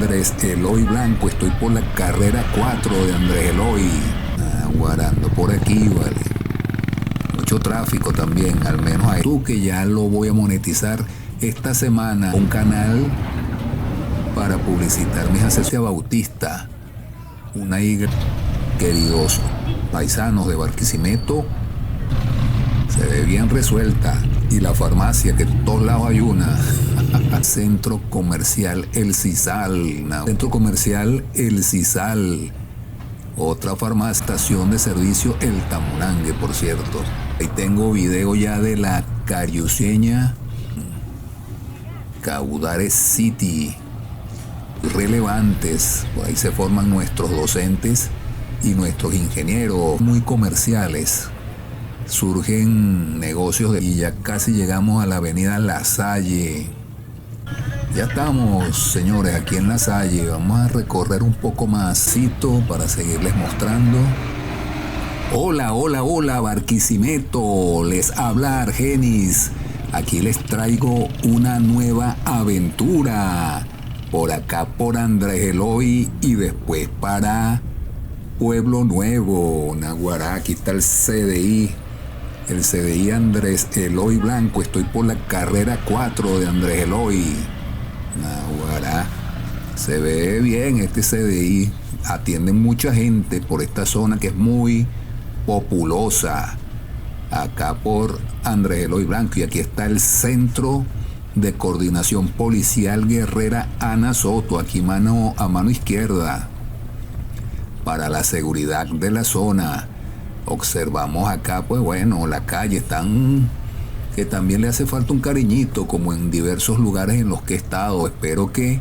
Andrés Eloy Blanco. Estoy por la carrera 4 de Andrés Eloy. Aguarando por aquí, vale. Mucho tráfico también, al menos ahí. Tú que ya lo voy a monetizar esta semana. Un canal para publicitar mis asesores Bautista. Una iglesia, queridos paisanos de Barquisimeto, se ve bien resuelta. Y la farmacia, que en todos lados hay una. Centro Comercial El Cisal. Centro Comercial El Cisal. Otra farmacia, estación de servicio El Tamurangue, por cierto. Ahí tengo video ya de la Cariuceña, Caudares City. Relevantes. Por ahí se forman nuestros docentes y nuestros ingenieros muy comerciales. Surgen negocios y ya casi llegamos a la avenida La Salle. Ya estamos, señores, aquí en La Salle. Vamos a recorrer un poco más para seguirles mostrando. Hola, hola, hola, Barquisimeto. Les habla Argenis. Aquí les traigo una nueva aventura. Por acá por Andrés Eloy y después para Pueblo Nuevo, Naguará. Aquí está el CDI. El CDI Andrés Eloy Blanco. Estoy por la carrera 4 de Andrés Eloy. Naguará. Se ve bien este CDI. Atienden mucha gente por esta zona que es muy populosa. Acá por Andrés Eloy Blanco. Y aquí está el Centro de Coordinación Policial Guerrera Ana Soto. Aquí a mano izquierda. Para la seguridad de la zona. Observamos acá, pues bueno, la calle están, que también le hace falta un cariñito, como en diversos lugares en los que he estado. Espero que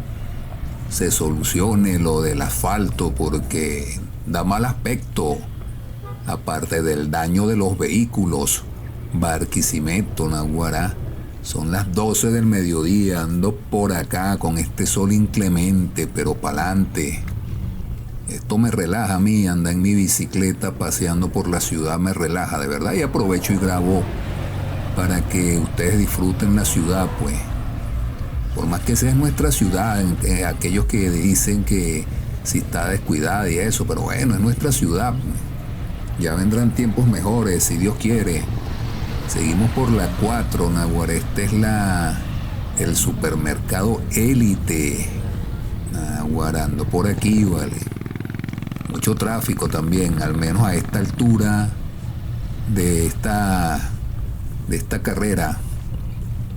se solucione lo del asfalto, porque da mal aspecto, aparte del daño de los vehículos. Barquisimeto, Naguará. Son las 12 del mediodía, ando por acá con este sol inclemente, pero pa'lante. Esto me relaja a mí, andar en mi bicicleta paseando por la ciudad me relaja, de verdad. Y aprovecho y grabo para que ustedes disfruten la ciudad, pues. Por más que sea nuestra ciudad, aquellos que dicen que si está descuidada y eso, pero bueno, es nuestra ciudad. Ya vendrán tiempos mejores, si Dios quiere. Seguimos por la 4, Naguará. Este es el supermercado Élite. Naguarando por aquí, vale. Mucho tráfico también, al menos a esta altura de esta carrera.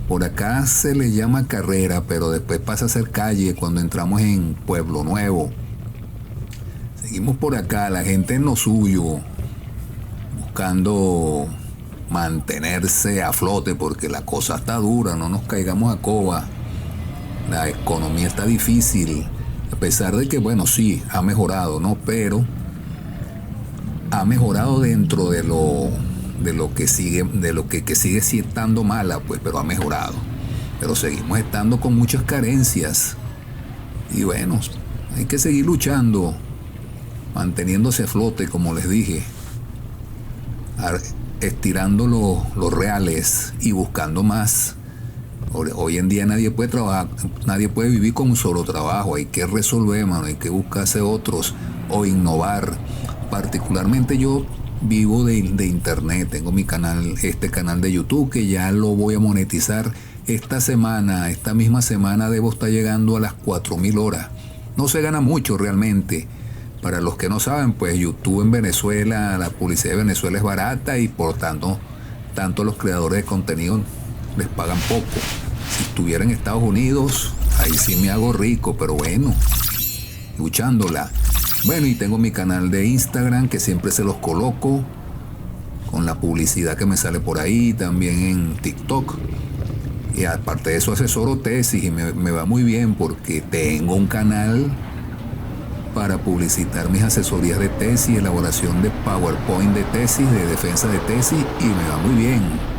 Por acá se le llama carrera, pero después pasa a ser calle cuando entramos en Pueblo Nuevo. Seguimos por acá, la gente en lo suyo, buscando mantenerse a flote porque la cosa está dura, no nos caigamos a coba. La economía está difícil. A pesar de que, bueno, sí, ha mejorado, ¿no? Pero ha mejorado dentro de lo que sigue, que sigue estando mala, pues, pero ha mejorado. Pero seguimos estando con muchas carencias. Y bueno, hay que seguir luchando, manteniéndose a flote, como les dije, estirando los reales y buscando más. Hoy en día nadie puede trabajar, nadie puede vivir con un solo trabajo. Hay que resolver, mano, hay que buscarse otros o innovar. Particularmente yo vivo de internet. Tengo mi canal, este canal de YouTube, que ya lo voy a monetizar esta semana. Esta misma semana debo estar llegando a las 4.000 horas. No se gana mucho realmente. Para los que no saben, pues YouTube en Venezuela, la publicidad de Venezuela es barata y por tanto los creadores de contenido les pagan poco. Si estuviera en Estados Unidos, ahí sí me hago rico, pero bueno, luchándola. Bueno, y tengo mi canal de Instagram que siempre se los coloco con la publicidad que me sale por ahí, también en TikTok. Y aparte de eso asesoro tesis y me va muy bien porque tengo un canal para publicitar mis asesorías de tesis, elaboración de PowerPoint de tesis, de defensa de tesis, y me va muy bien.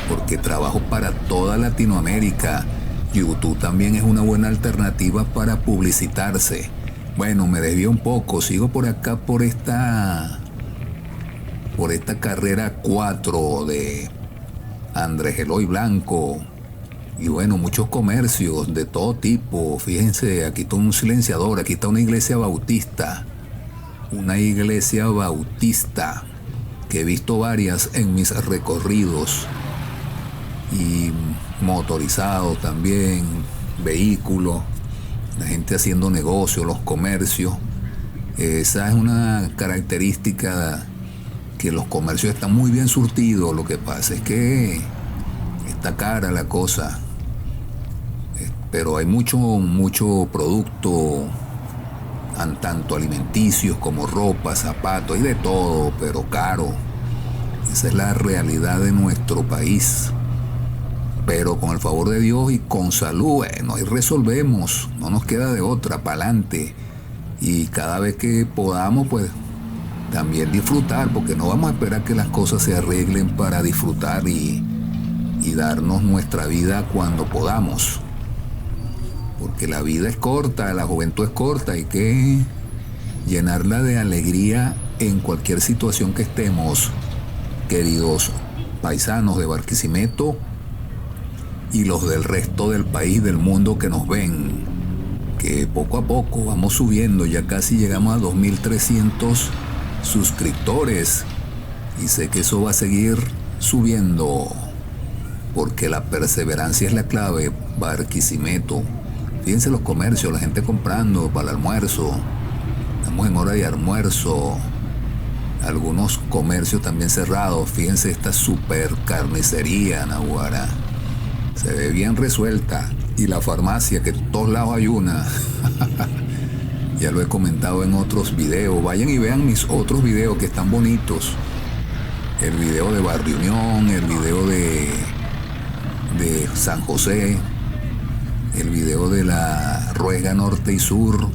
Porque trabajo para toda Latinoamérica. YouTube también es una buena alternativa para publicitarse. Bueno, me desvío un poco, sigo por acá por esta carrera 4 de Andrés Eloy Blanco. Y bueno, muchos comercios de todo tipo. Fíjense, aquí está un silenciador, aquí está una iglesia bautista. Una iglesia bautista que he visto varias en mis recorridos. Y motorizados también, vehículos, la gente haciendo negocios, los comercios. Esa es una característica, que los comercios están muy bien surtidos. Lo que pasa es que está cara la cosa, pero hay mucho producto, tanto alimenticios como ropa, zapatos, y de todo, pero caro. Esa es la realidad de nuestro país. Pero con el favor de Dios y con salud, bueno, ahí resolvemos, no nos queda de otra, para adelante. Y cada vez que podamos, pues también disfrutar, porque no vamos a esperar que las cosas se arreglen para disfrutar y darnos nuestra vida cuando podamos. Porque la vida es corta, la juventud es corta, hay que llenarla de alegría en cualquier situación que estemos, queridos paisanos de Barquisimeto y los del resto del país, del mundo que nos ven, que poco a poco vamos subiendo, ya casi llegamos a 2.300 suscriptores y sé que eso va a seguir subiendo, porque la perseverancia es la clave. Barquisimeto, fíjense los comercios, la gente comprando para el almuerzo, estamos en hora de almuerzo, algunos comercios también cerrados. Fíjense esta super carnicería Naguará, se ve bien resuelta, y la farmacia, que en todos lados hay una. Ya lo he comentado en otros videos, vayan y vean mis otros videos que están bonitos, el video de Barrio Unión, el video de San José, el video de la Ruega Norte y Sur.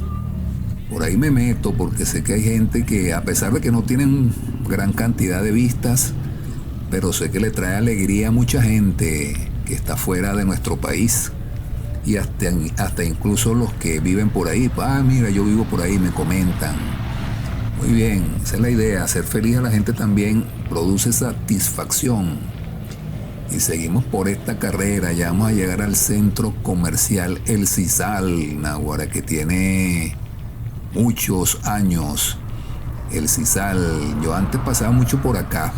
Por ahí me meto porque sé que hay gente que, a pesar de que no tienen gran cantidad de vistas, pero sé que le trae alegría a mucha gente que está fuera de nuestro país, y hasta incluso los que viven por ahí. Mira, yo vivo por ahí, me comentan. Muy bien, esa es la idea, hacer feliz a la gente también produce satisfacción. Y seguimos por esta carrera, ya vamos a llegar al centro comercial El Sisal, Naguará, que tiene muchos años. El Sisal, yo antes pasaba mucho por acá.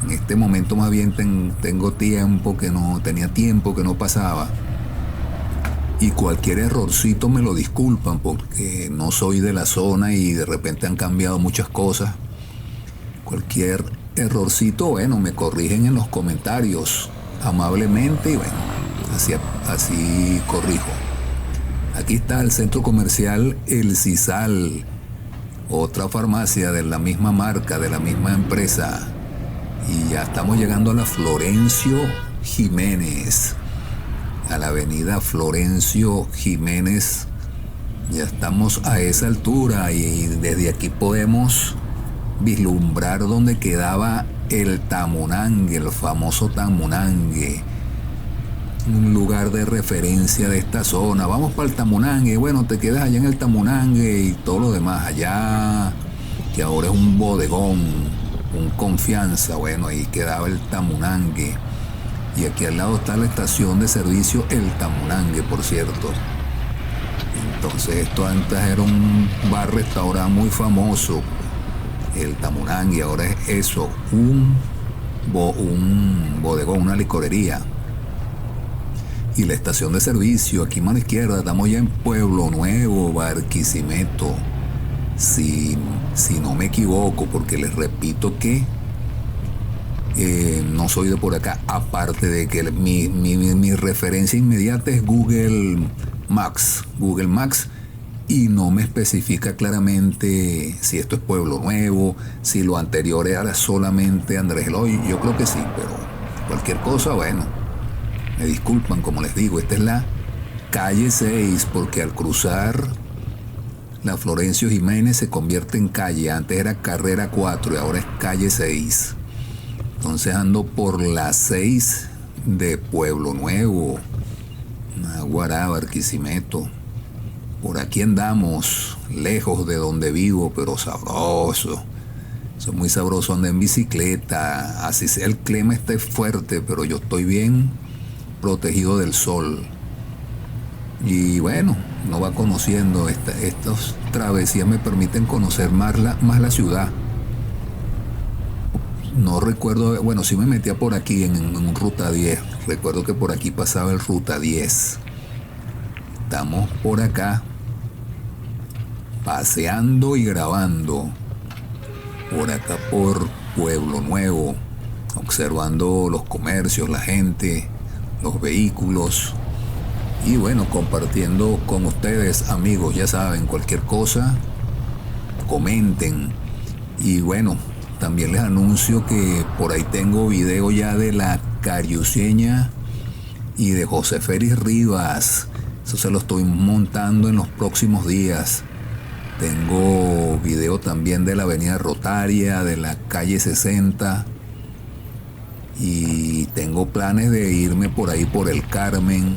En este momento más bien tenía tiempo que no pasaba. Y cualquier errorcito me lo disculpan, porque no soy de la zona y de repente han cambiado muchas cosas. Cualquier errorcito, bueno, me corrigen en los comentarios amablemente y bueno, así corrijo. Aquí está el centro comercial El Sisal, otra farmacia de la misma marca, de la misma empresa. Y ya estamos llegando a la Florencio Jiménez, a la avenida Florencio Jiménez. Ya estamos a esa altura y desde aquí podemos vislumbrar donde quedaba el Tamunangue, el famoso Tamunangue, un lugar de referencia de esta zona. Vamos para el Tamunangue, bueno, te quedas allá en el Tamunangue y todo lo demás allá, que ahora es un bodegón, un Confianza. Bueno, ahí quedaba el Tamunangue. Y aquí al lado está la estación de servicio El Tamunangue, por cierto. Entonces esto antes era un bar-restaurante muy famoso, el Tamunangue. Ahora es eso, un bodegón, una licorería. Y la estación de servicio, aquí a mano izquierda, estamos ya en Pueblo Nuevo, Barquisimeto. Si no me equivoco, porque les repito que no soy de por acá, aparte de que mi referencia inmediata es Google Maps, y no me especifica claramente si esto es Pueblo Nuevo, si lo anterior era solamente Andrés Eloy. Yo creo que sí, pero cualquier cosa, bueno, me disculpan. Como les digo, esta es la calle 6, porque al cruzar la Florencio Jiménez se convierte en calle. Antes era carrera 4 y ahora es calle 6. Entonces ando por la 6 de Pueblo Nuevo, Naguará, Barquisimeto. Por aquí andamos, lejos de donde vivo, pero sabroso. Eso es muy sabroso, andar en bicicleta. Así sea el clima esté fuerte, pero yo estoy bien protegido del sol. Y bueno, uno va conociendo, estas travesías me permiten conocer más la ciudad. No recuerdo, bueno, sí me metía por aquí en Ruta 10. Recuerdo que por aquí pasaba el Ruta 10. Estamos por acá, paseando y grabando. Por acá por Pueblo Nuevo, observando los comercios, la gente, los vehículos. Y bueno, compartiendo con ustedes, amigos, ya saben, cualquier cosa, comenten. Y bueno, también les anuncio que por ahí tengo video ya de la Cariuceña y de José Félix Rivas. Eso se lo estoy montando en los próximos días. Tengo video también de la Avenida Rotaria, de la calle 60. Y tengo planes de irme por ahí por el Carmen.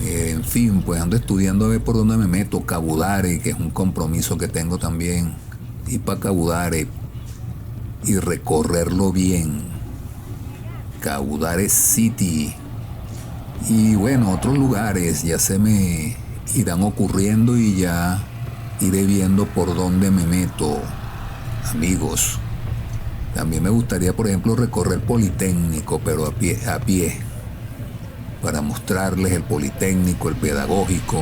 En fin, pues ando estudiando a ver por dónde me meto. Cabudare, que es un compromiso que tengo también. Ir para Cabudare y recorrerlo bien. Cabudare City. Y bueno, otros lugares ya se me irán ocurriendo y ya iré viendo por dónde me meto, amigos. También me gustaría, por ejemplo, recorrer Politécnico, pero a pie, para mostrarles el Politécnico, el Pedagógico.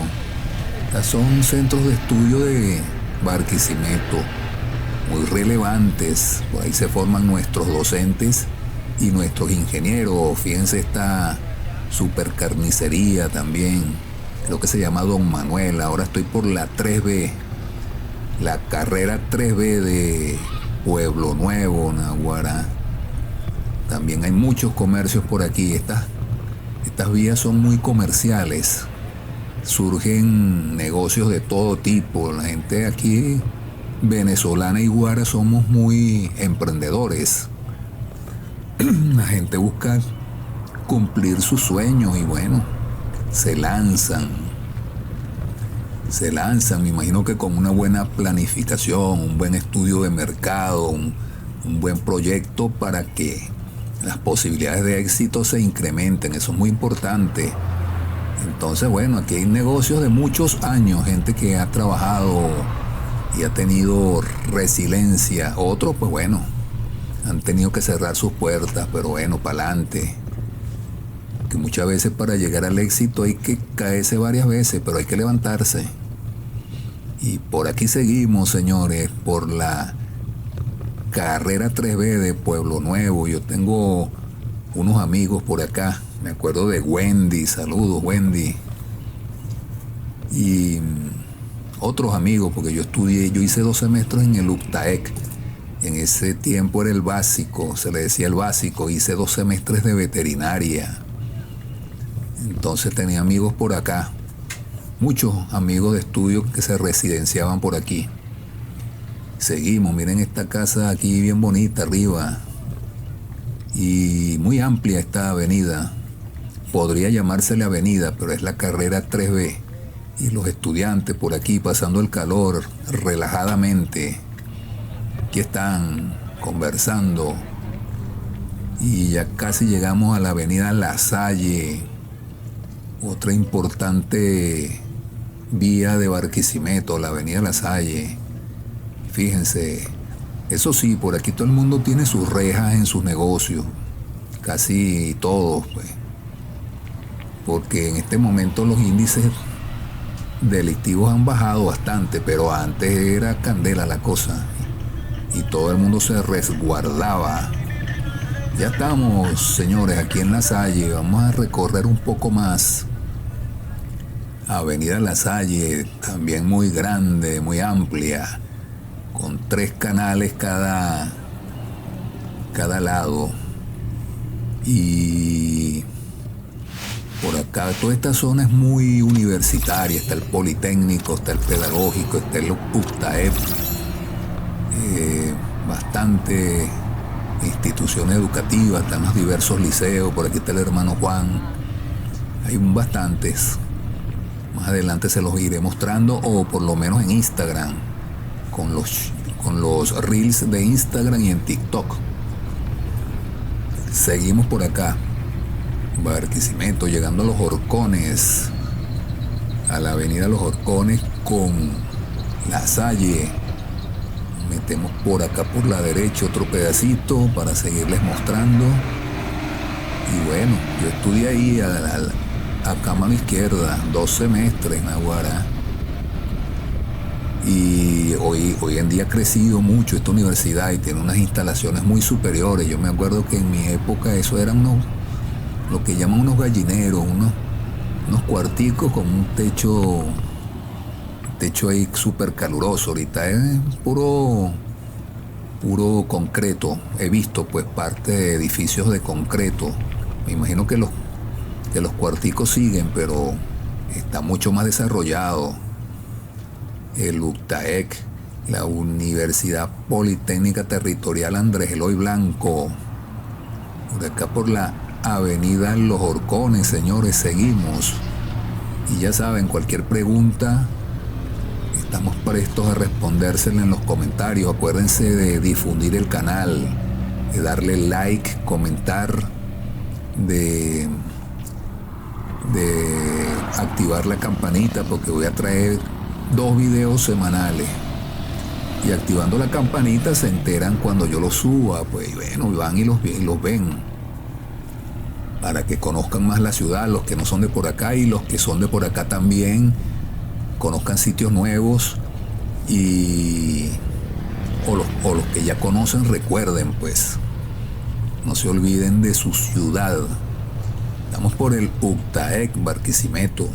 Son centros de estudio de Barquisimeto, muy relevantes. Por ahí se forman nuestros docentes y nuestros ingenieros. Fíjense esta supercarnicería también, creo que se llama Don Manuel. Ahora estoy por la 3B, la carrera 3B de Pueblo Nuevo, Naguará. También hay muchos comercios por aquí. Estas vías son muy comerciales. Surgen negocios de todo tipo. La gente aquí, venezolana y guara, somos muy emprendedores. La gente busca cumplir sus sueños y bueno, se lanzan, me imagino que con una buena planificación, un buen estudio de mercado, un buen proyecto para que las posibilidades de éxito se incrementen. Eso es muy importante. Entonces bueno, aquí hay negocios de muchos años, gente que ha trabajado y ha tenido resiliencia. Otros pues bueno, han tenido que cerrar sus puertas, pero bueno, para adelante. Que muchas veces para llegar al éxito hay que caerse varias veces, pero hay que levantarse. Y por aquí seguimos, señores, por la carrera 3B de Pueblo Nuevo. Yo tengo unos amigos por acá. Me acuerdo de Wendy. Saludos, Wendy. Y otros amigos, porque yo hice 2 semestres en el UPTAEC. En ese tiempo era el básico, se le decía el básico. Hice 2 semestres de veterinaria. Entonces tenía amigos por acá, muchos amigos de estudio que se residenciaban por aquí. Seguimos, miren esta casa aquí bien bonita arriba y muy amplia esta avenida. Podría llamársele avenida, pero es la carrera 3B. Y los estudiantes por aquí pasando el calor relajadamente. Aquí están conversando y ya casi llegamos a la avenida La Salle. Otra importante vía de Barquisimeto, la avenida La Salle. Fíjense, eso sí, por aquí todo el mundo tiene sus rejas en sus negocios. Casi todos, pues. Porque en este momento los índices delictivos han bajado bastante, pero antes era candela la cosa. Y todo el mundo se resguardaba. Ya estamos, señores, aquí en La Salle. Vamos a recorrer un poco más. Avenida La Salle, también muy grande, muy amplia, con 3 canales cada lado. Y por acá toda esta zona es muy universitaria. Está el Politécnico, está el Pedagógico, está el UPTAEP. Bastante instituciones educativas, están los diversos liceos. Por aquí está el hermano Juan. Hay bastantes. Más adelante se los iré mostrando, o por lo menos en Instagram, con los reels de Instagram y en TikTok. Seguimos por acá. Barquisimeto, llegando a Los Horcones, a la avenida Los Horcones con La Salle. Metemos por acá por la derecha otro pedacito para seguirles mostrando. Y bueno, yo estudié ahí acá a mano izquierda 2 semestres, Naguará. Y hoy en día ha crecido mucho esta universidad y tiene unas instalaciones muy superiores. Yo me acuerdo que en mi época eso eran lo que llaman unos gallineros, unos cuarticos con un techo ahí súper caluroso. Ahorita es puro concreto. He visto pues parte de edificios de concreto. Me imagino que los cuarticos siguen, pero está mucho más desarrollado. El UCTAEC, la Universidad Politécnica Territorial Andrés Eloy Blanco. Por acá por la avenida Los Horcones, señores, seguimos. Y ya saben, cualquier pregunta, estamos prestos a respondérsela en los comentarios. Acuérdense de difundir el canal, de darle like, comentar, de activar la campanita, porque voy a traer 2 videos semanales. Y activando la campanita se enteran cuando yo los suba. Pues bueno, van y los ven. Para que conozcan más la ciudad, los que no son de por acá, y los que son de por acá también conozcan sitios nuevos, o los que ya conocen recuerden, pues no se olviden de su ciudad. Estamos por el UCTAEC Barquisimeto.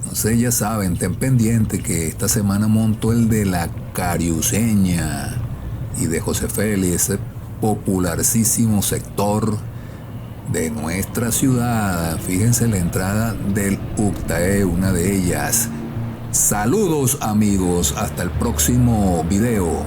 Entonces ya saben, ten pendiente que esta semana monto el de la Cariuceña y de José Félix, ese popularísimo sector de nuestra ciudad. Fíjense la entrada del UCTAEC, una de ellas. Saludos amigos, hasta el próximo video.